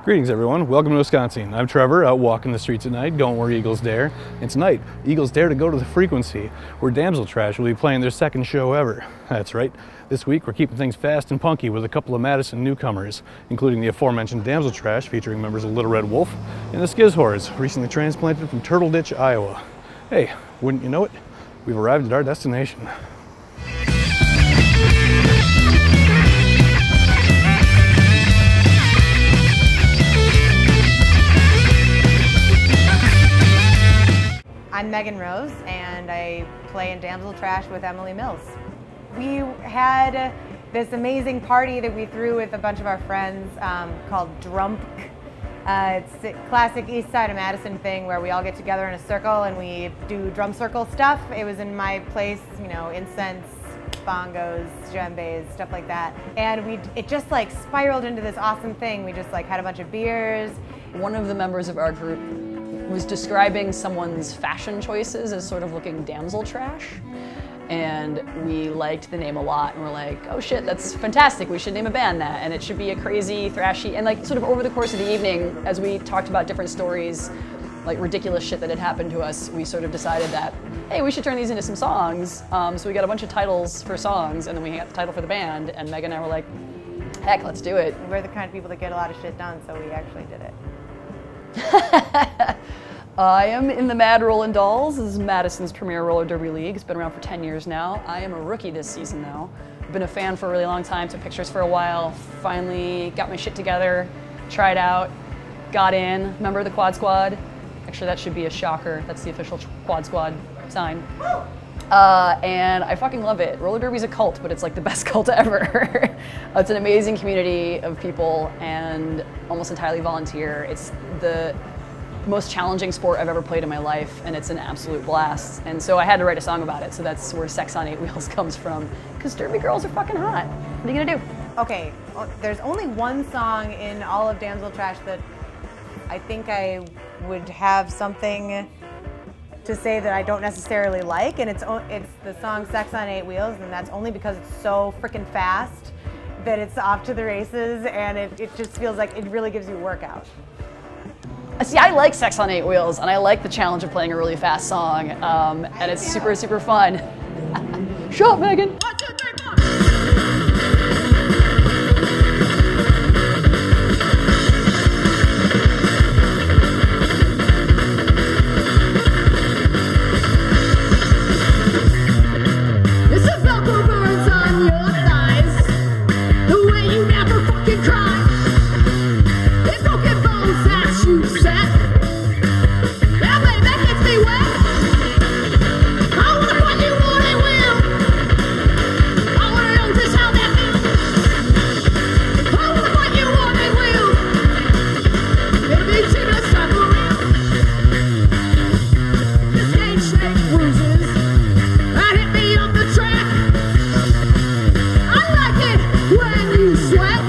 Greetings everyone, welcome to Wisconsin. I'm Trevor, out walking the streets at night, going where eagles dare. And tonight, eagles dare to go to the Frequency, where Damsel Trash will be playing their second show ever. That's right, this week we're keeping things fast and punky with a couple of Madison newcomers, including the aforementioned Damsel Trash, featuring members of Little Red Wolf, and the Skizzwhores, recently transplanted from Turtle Ditch, Iowa. Hey, wouldn't you know it, we've arrived at our destination. I'm Megan Rose, and I play in Damsel Trash with Emily Mills. We had this amazing party that we threw with a bunch of our friends called Drump. It's a classic east side of Madison thing where we all get together in a circle and we do drum circle stuff. It was in my place, you know, incense, bongos, djembes, stuff like that. And it just like spiraled into this awesome thing. We just like had a bunch of beers. One of the members of our group was describing someone's fashion choices as sort of looking damsel trash. And we liked the name a lot, and we're like, oh shit, that's fantastic, we should name a band that, and it should be a crazy, thrashy, and like sort of over the course of the evening, as we talked about different stories, like ridiculous shit that had happened to us, we sort of decided that, hey, we should turn these into some songs. So we got a bunch of titles for songs, and then we got the title for the band, and Megan and I were like, heck, let's do it. We're the kind of people that get a lot of shit done, so we actually did it. I am in the Mad Rollin' Dolls. This is Madison's premier roller derby league. It's been around for 10 years now. I am a rookie this season though. I've been a fan for a really long time, took pictures for a while, finally got my shit together, tried out, got in, member of the Quad Squad. Actually, that should be a shocker. That's the official Quad Squad sign. And I fucking love it. Roller derby's a cult, but it's like the best cult ever. It's an amazing community of people and almost entirely volunteer. It's the most challenging sport I've ever played in my life, and it's an absolute blast. And so I had to write a song about it, so that's where Sex on 8 Wheels comes from, because derby girls are fucking hot. What are you gonna do? Okay, there's only one song in all of Damsel Trash that I think I would have something to say that I don't necessarily like, and it's the song Sex on 8 Wheels, and that's only because it's so freaking fast that it's off to the races, and it just feels like it really gives you a workout. See, I like Sex on 8 Wheels, and I like the challenge of playing a really fast song, and it's super, super fun. Shut up, Megan! 1, 2, 3, 4! It's a Velcro burns on your thighs, the way you never fucking cry. It's broken bones that you said. That way that gets me wet. I wanna put you on a wheel. I wanna know just how that feels. I wanna put you on a wheel. It'll be cheap to stop around. This ain't shake bruises that hit me on the track. I like it when you sweat.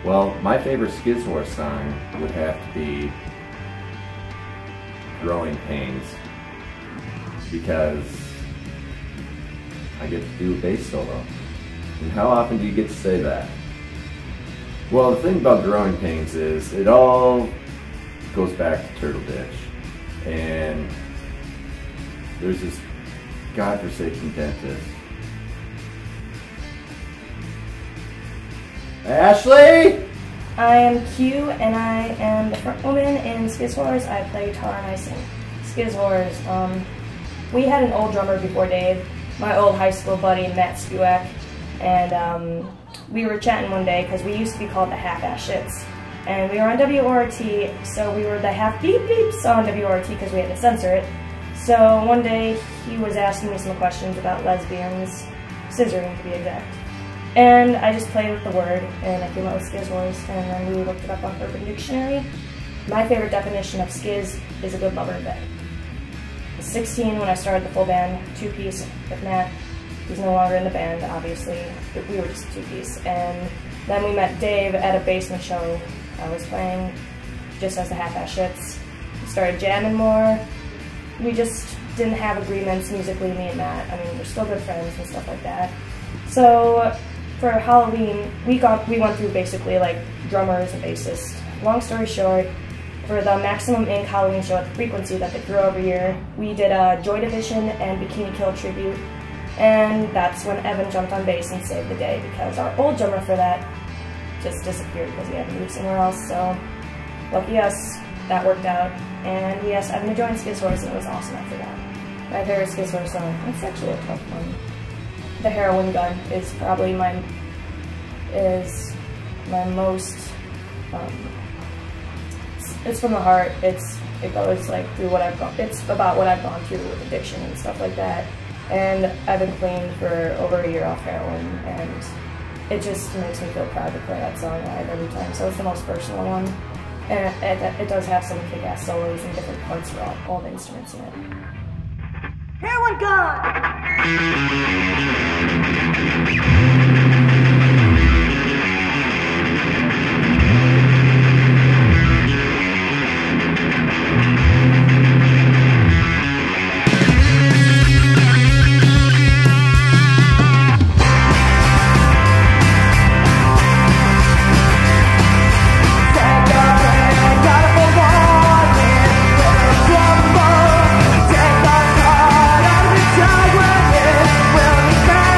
Well, my favorite Skizzwhores song would have to be Growing Pains, because I get to do a bass solo. And how often do you get to say that? Well, the thing about Growing Pains is it all goes back to Turtle Ditch. And there's this godforsaken dentist. Ashley! I am Q, and I am the front woman in Skizzwhores. I play guitar and I sing. Skizzwhores. We had an old drummer before Dave, my old high school buddy Matt Spewak, and we were chatting one day because we used to be called the Half-Ass Shits, and we were on WORT, so we were the half beep beeps on WORT because we had to censor it. So one day he was asking me some questions about lesbians, scissoring to be exact. And I just played with the word, and I came up with Skizzwhores, and then we looked it up on Urban Dictionary. My favorite definition of Skiz is a good lover in bed. I was 16 when I started the full band, two-piece with Matt. He's no longer in the band, obviously, but we were just two-piece. And then we met Dave at a basement show. I was playing just as the Half-Ass Shits. We started jamming more. We just didn't have agreements musically, me and Matt. I mean, we're still good friends and stuff like that. So for Halloween, we went through basically like drummers and bassists. Long story short, for the Maximum Inc. Halloween show at the Frequency that they threw every year, we did a Joy Division and Bikini Kill tribute, and that's when Evan jumped on bass and saved the day because our old drummer for that just disappeared because he had to move somewhere else. So lucky us, that worked out, and we asked Evan to join Skizzwhores, and it was awesome after that. My favorite Skizzwhores song, it's actually a tough one. The Heroin Gun is probably my most, it's from the heart. It goes like through what I've gone, it's about what I've gone through with addiction and stuff like that. And I've been clean for over a year off heroin, and it just makes me feel proud to play that song live every time. So it's the most personal one. And it does have some kick-ass solos and different parts for all the instruments in it. Heroin Gun! Take our heart out of the dark when it will be back.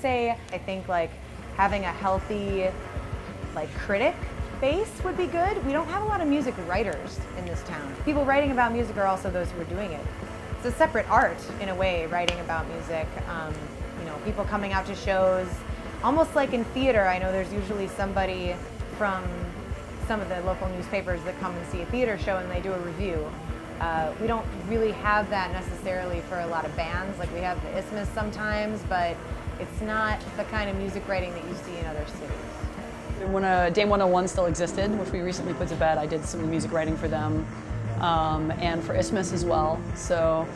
say I think like having a healthy like critic base would be good. We don't have a lot of music writers in this town. People writing about music are also those who are doing it. It's a separate art in a way, writing about music. You know, people coming out to shows, almost like in theater. I know there's usually somebody from some of the local newspapers that come and see a theater show and they do a review. We don't really have that necessarily for a lot of bands. Like we have the Isthmus sometimes, but it's not the kind of music writing that you see in other cities. When Dame 101 still existed, which we recently put to bed, I did some music writing for them, and for Isthmus as well. So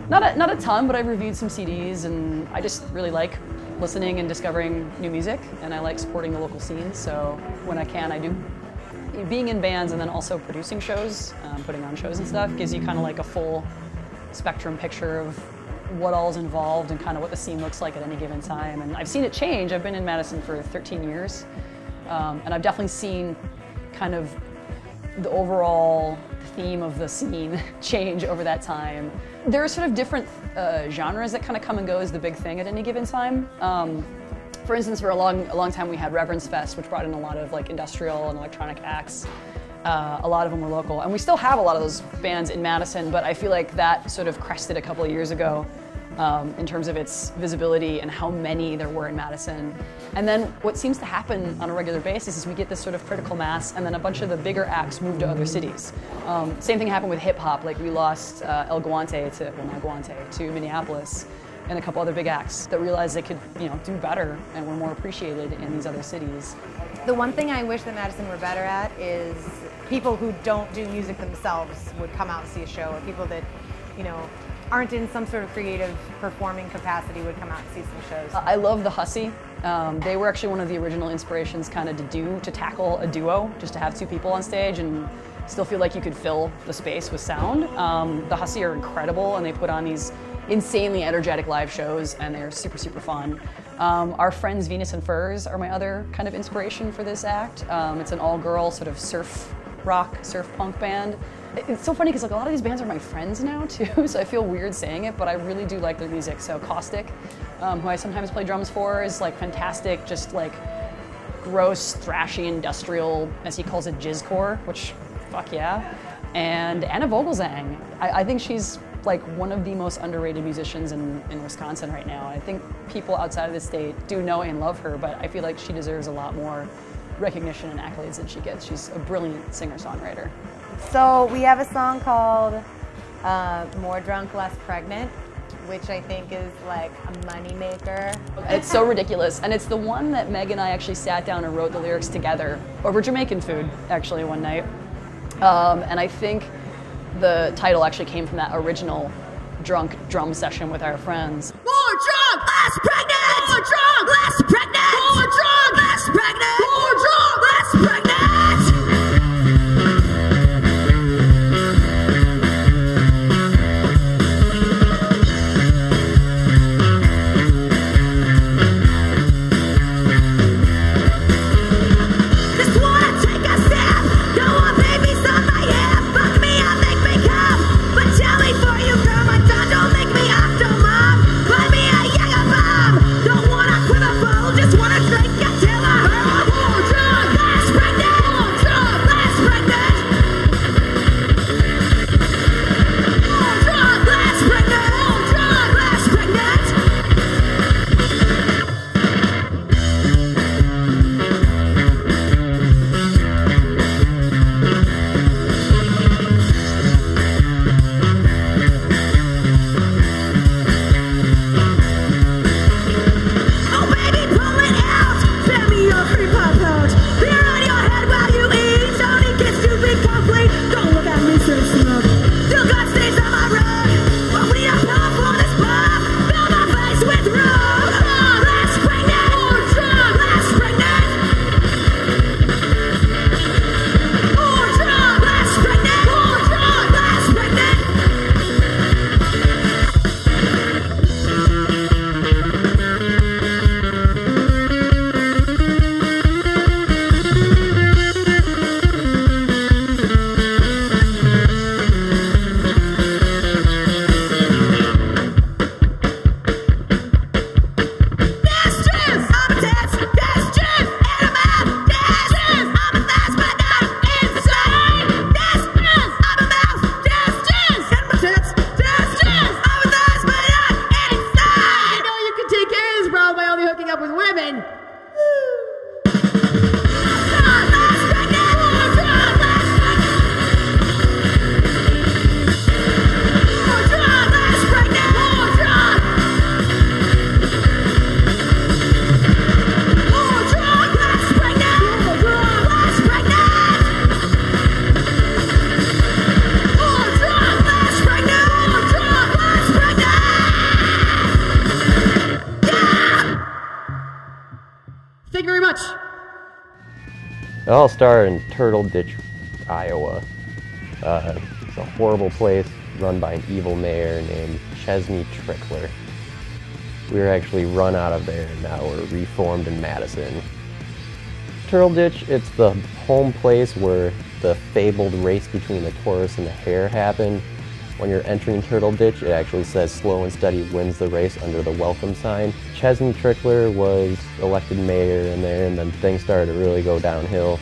not a ton, but I've reviewed some CDs, and I just really like listening and discovering new music, and I like supporting the local scene. So when I can, I do. Being in bands and then also producing shows, putting on shows and stuff, gives you kind of like a full spectrum picture of what all is involved and kind of what the scene looks like at any given time. And I've seen it change. I've been in Madison for 13 years, and I've definitely seen kind of the overall theme of the scene change over that time. There are sort of different genres that kind of come and go as the big thing at any given time. For instance, for a long time we had Reverence Fest, which brought in a lot of like industrial and electronic acts. A lot of them were local, and we still have a lot of those bands in Madison, but I feel like that sort of crested a couple of years ago in terms of its visibility and how many there were in Madison. And then what seems to happen on a regular basis is we get this sort of critical mass, and then a bunch of the bigger acts move to other cities. Same thing happened with hip hop. Like we lost El Guante to, well, not Guante, to Minneapolis, and a couple other big acts that realized they could, you know, do better and were more appreciated in these other cities. The one thing I wish that Madison were better at is people who don't do music themselves would come out and see a show, or people that, you know, aren't in some sort of creative performing capacity would come out and see some shows. I love the Hussy. They were actually one of the original inspirations kind of to tackle a duo, just to have two people on stage and still feel like you could fill the space with sound. The Hussy are incredible, and they put on these insanely energetic live shows, and they're super, super fun. Our friends Venus and Furs are my other kind of inspiration for this act. It's an all-girl sort of surf rock, surf punk band. It's so funny because like a lot of these bands are my friends now too, so I feel weird saying it, but I really do like their music. So Caustic, who I sometimes play drums for, is like fantastic, just like gross, thrashy, industrial, as he calls it, jizzcore, which fuck yeah. And Anna Vogelzang, I think she's like one of the most underrated musicians in Wisconsin right now. I think people outside of the state do know and love her, but I feel like she deserves a lot more recognition and accolades than she gets. She's a brilliant singer-songwriter. So we have a song called More Drunk, Less Pregnant, which I think is like a moneymaker. It's so ridiculous, and it's the one that Meg and I actually sat down and wrote the lyrics together over Jamaican food, actually, one night. And I think the title actually came from that original drunk drum session with our friends. More drunk, less pregnant! More drunk, less pregnant! More drunk, less pregnant! More drunk, less pregnant! Just wanna drink until I more drunk, less pregnant. It all started in Turtle Ditch, Iowa. It's a horrible place run by an evil mayor named Chesney Trickler. We were actually run out of there and now we're reformed in Madison. Turtle Ditch, it's the home place where the fabled race between the Taurus and the hare happened. When you're entering Turtle Ditch, it actually says slow and steady wins the race under the welcome sign. Chesney Trickler was elected mayor in there, and then things started to really go downhill.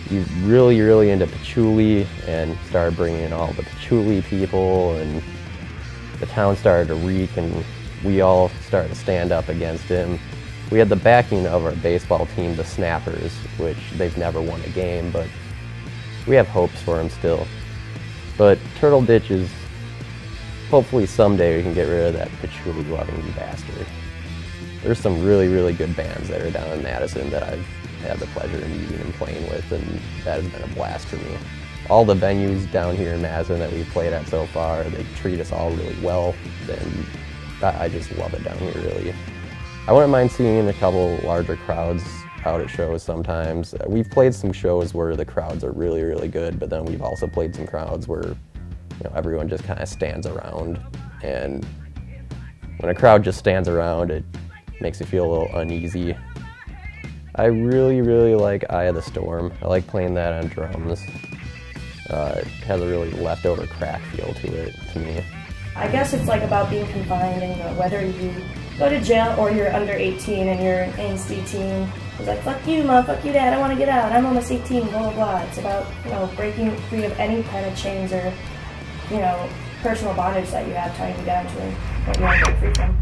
He's really into patchouli and started bringing in all the patchouli people, and the town started to reek, and we all started to stand up against him. We had the backing of our baseball team, the Snappers, which they've never won a game, but we have hopes for him still. But Turtle Ditch is, hopefully someday we can get rid of that patchouli-loving bastard. There's some really good bands that are down in Madison that I've had the pleasure of meeting and playing with, and that has been a blast for me. All the venues down here in Madison that we've played at so far, they treat us all really well, and I just love it down here, really. I wouldn't mind seeing a couple larger crowds out at shows sometimes. We've played some shows where the crowds are really good, but then we've also played some crowds where everyone just kind of stands around, and when a crowd just stands around, it makes you feel a little uneasy. I really like Eye of the Storm. I like playing that on drums. It has a really leftover crack feel to it, to me. I guess it's like about being confined, and whether you go to jail or you're under 18 and you're an angsty teen. It's like, fuck you, mom, fuck you, dad, I want to get out, I'm almost 18, blah, blah, blah. It's about, breaking free of any kind of chains or, personal bondage that you have tying you down to what you want to break free from.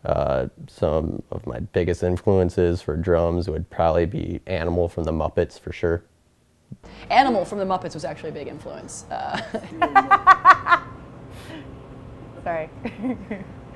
Thanks. Some of my biggest influences for drums would probably be Animal from the Muppets for sure. Animal from the Muppets was actually a big influence. Sorry.